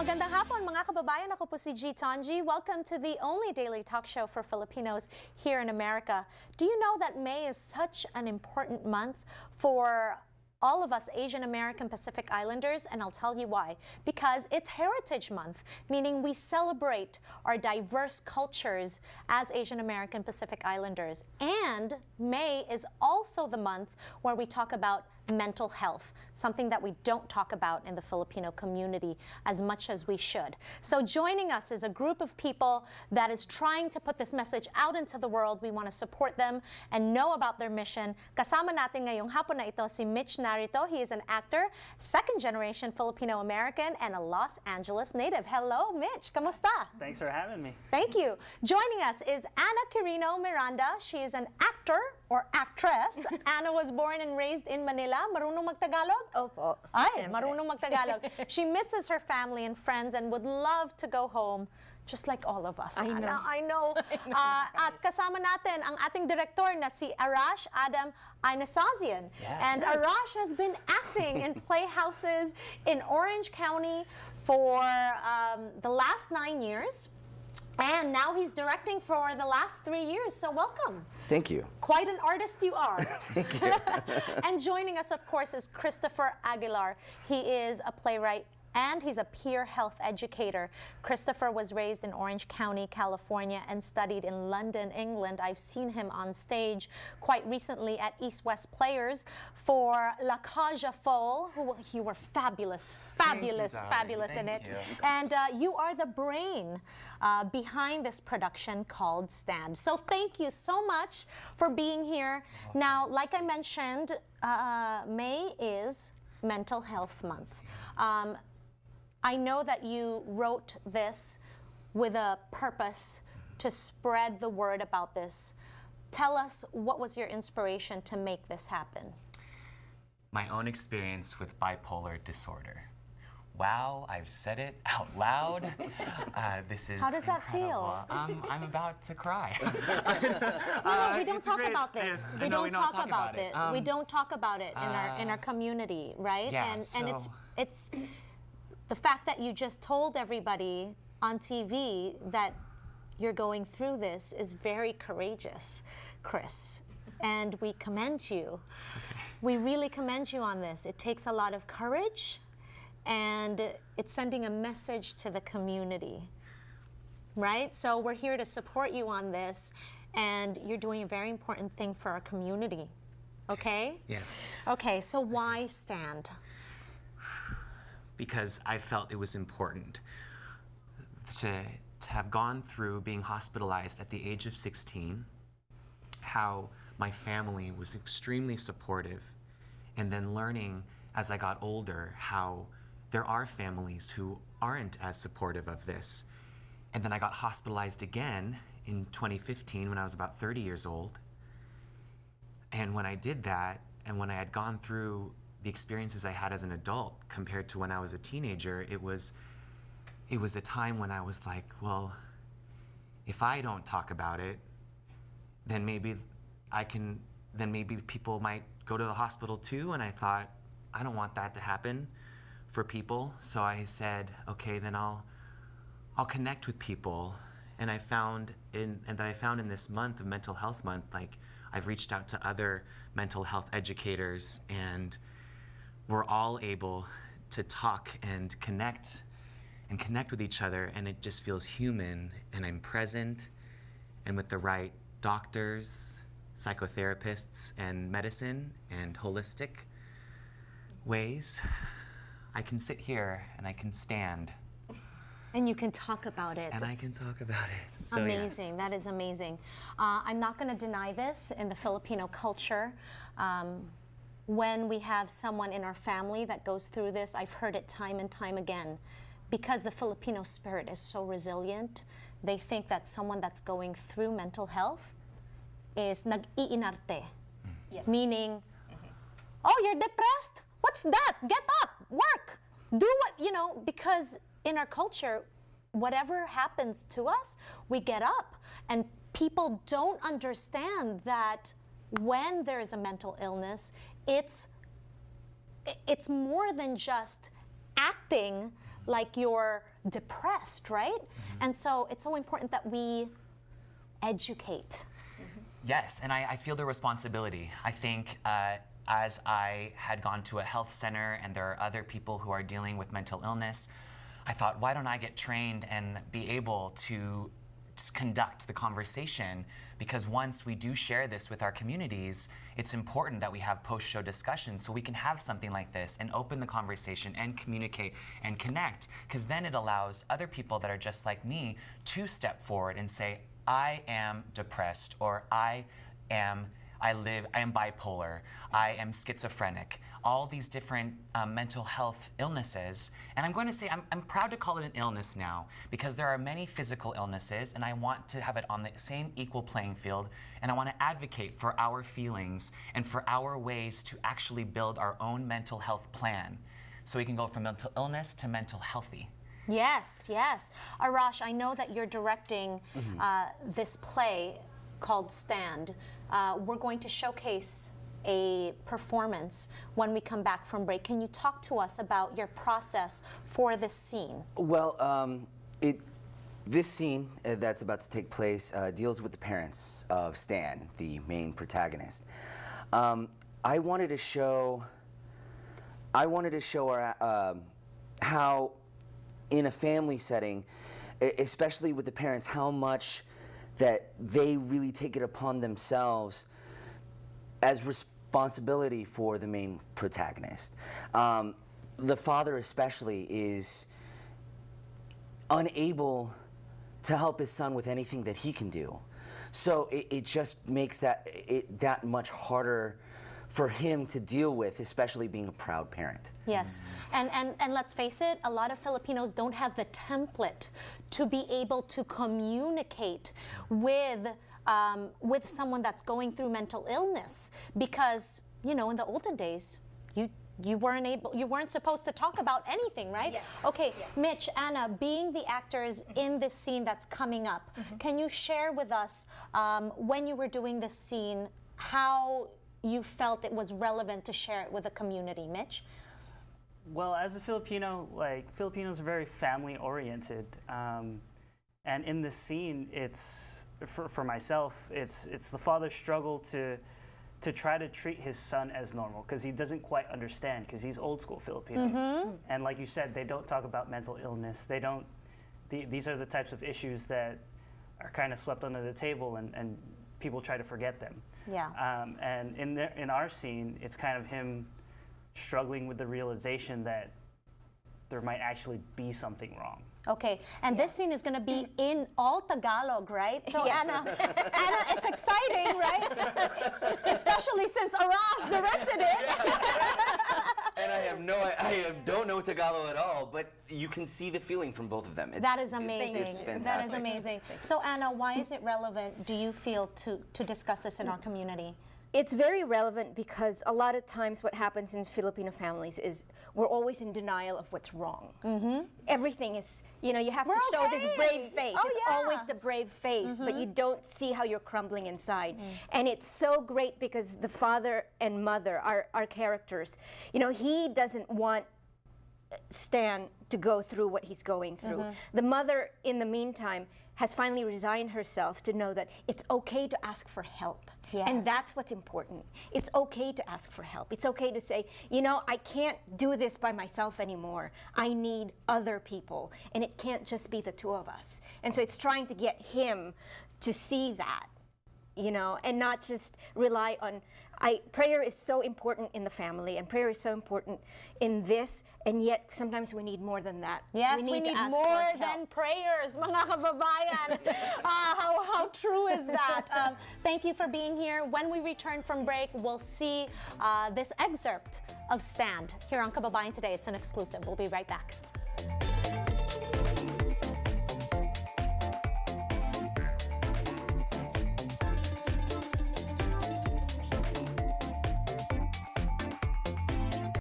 Magandang hapon mga kababayan, ako po si G. Tonji. Welcome to the only daily talk show for Filipinos here in America. Do you know that May is such an important month for all of us Asian American Pacific Islanders? And I'll tell you why. Because it's Heritage Month, meaning we celebrate our diverse cultures as Asian American Pacific Islanders. And May is also the month where we talk about mental health, something that we don't talk about in the Filipino community as much as we should. So joining us is a group of people that is trying to put this message out into the world. We want to support them and know about their mission. Kasama natin ngayong hapon na ito si Mitch Narito. He is an actor, second-generation Filipino American, and a Los Angeles native. Hello, Mitch. Kamusta? Thanks for having me. Thank you. Joining us is Ana Quirino Miranda. She is an actor or actress. Ana was born and raised in Manila. Marunong magtagalog? Opo. Ay, marunong magtagalog. She misses her family and friends and would love to go home, just like all of us. I know. I know. At kasama natin ang ating director na si Arash Adam Inasazian. Yes. And Arash has been acting in playhouses in Orange County for the last 9 years. And now he's directing for the last 3 years, so welcome. Thank you. Quite an artist you are. Thank you. And joining us, of course, is Christopher Aguilar. He is a playwright and he's a peer health educator. Christopher was raised in Orange County, California, and studied in London, England. I've seen him on stage quite recently at East West Players for La Cage aux Folles. You were fabulous, fabulous, fabulous in it. And you are the brain behind this production called StanD. So thank you so much for being here. Now, like I mentioned, May is Mental Health Month. I know that you wrote this with a purpose to spread the word about this. Tell us, what was your inspiration to make this happen? My own experience with bipolar disorder. Wow, I've said it out loud. This is How does that incredible. feel? I'm about to cry. No, we don't talk about this. We don't talk about it. We don't talk about it in our community, right? Yeah, and it's the fact that you just told everybody on TV that you're going through this is very courageous, Chris. And we commend you. Okay. We really commend you on this. It takes a lot of courage, and it's sending a message to the community, right? So we're here to support you on this, and you're doing a very important thing for our community, okay? Yes. Okay, so why StanD? Because I felt it was important to have gone through being hospitalized at the age of 16, how my family was extremely supportive, and then learning as I got older how there are families who aren't as supportive of this. And then I got hospitalized again in 2015 when I was about 30 years old. And when I did that, and when I had gone through the experiences I had as an adult compared to when I was a teenager, it was a time when I was like, well, if I don't talk about it, then maybe people might go to the hospital too. And I thought, I don't want that to happen for people. So I said, okay, then I'll connect with people. And I found in this month of Mental Health Month, like I've reached out to other mental health educators, and we're all able to talk and connect with each other, and it just feels human, and I'm present, and with the right doctors, psychotherapists, and medicine, and holistic ways, I can sit here and I can stand. And you can talk about it. And I can talk about it. So, amazing. yes. That is amazing. I'm not going to deny this in the Filipino culture. When we have someone in our family that goes through this, I've heard it time and time again. Because the Filipino spirit is so resilient, they think that someone that's going through mental health is nag-iinarte. Yes. Meaning, oh, you're depressed? What's that? Get up, work, do what, because in our culture, whatever happens to us, we get up. And people don't understand that when there's a mental illness, it's more than just acting like you're depressed, right? And so it's so important that we educate. Yes, and I feel the responsibility. I think as I had gone to a health center and there are other people who are dealing with mental illness, I thought, why don't I get trained and be able to just conduct the conversation? Because once we do share this with our communities, it's important that we have post-show discussions so we can have something like this and open the conversation and communicate and connect, because then it allows other people that are just like me to step forward and say, I am depressed, or I am bipolar, I am schizophrenic, all these different mental health illnesses. And I'm going to say, I'm proud to call it an illness now, because there are many physical illnesses, and I want to have it on the same equal playing field, and I want to advocate for our feelings and for our ways to actually build our own mental health plan, so we can go from mental illness to mental healthy. Yes, yes. Arash, I know that you're directing this play called StanD. We're going to showcase a performance when we come back from break. Can you talk to us about your process for this scene? Well, this scene that's about to take place deals with the parents of Stan, the main protagonist. I wanted to show how, in a family setting, especially with the parents, how much that they really take it upon themselves as responsibility for the main protagonist. The father especially is unable to help his son with anything that he can do. So it just makes that much harder for him to deal with, especially being a proud parent. Yes, and let's face it, a lot of Filipinos don't have the template to be able to communicate with someone that's going through mental illness, because, you know, in the olden days, you weren't supposed to talk about anything, right? Yes. Okay, Yes. Mitch, Anna, being the actors in this scene that's coming up, can you share with us, when you were doing this scene, how you felt it was relevant to share it with the community? Mitch? Well, as a Filipino, Filipinos are very family oriented, and in this scene, it's for myself, it's the father's struggle to try to treat his son as normal, because he doesn't quite understand, because he's old school Filipino, and like you said, they don't talk about mental illness. They don't. These are the types of issues that are kind of swept under the table, and people try to forget them. Yeah. And in our scene, it's kind of him struggling with the realization that there might actually be something wrong. Okay, and this scene is going to be in all Tagalog, right? So Yes. Anna, it's exciting, right? Especially since Arash directed it. And I don't know Tagalog at all, but you can see the feeling from both of them. That is amazing. It's fantastic. That is amazing. So Anna, why is it relevant, do you feel, to discuss this in our community? It's very relevant because a lot of times what happens in Filipino families is we're always in denial of what's wrong. Everything is, you know, you have We're to show okay. this brave face. Oh, It's yeah. always the brave face, but you don't see how you're crumbling inside. And it's so great because the father and mother, our characters, you know, he doesn't want Stan to go through what he's going through. The mother, in the meantime, has finally resigned herself to know that it's okay to ask for help. Yes. And that's what's important. It's okay to ask for help. It's okay to say, you know, I can't do this by myself anymore. I need other people. And it can't just be the two of us. And so it's trying to get him to see that, you know, and not just rely on, prayer is so important in the family, and prayer is so important in this, and yet sometimes we need more than that. Yes, we need to ask more for help. than prayers, mga kababayan. How true is that? Thank you for being here. When we return from break, we'll see this excerpt of StanD here on Kababayan Today. It's an exclusive. We'll be right back.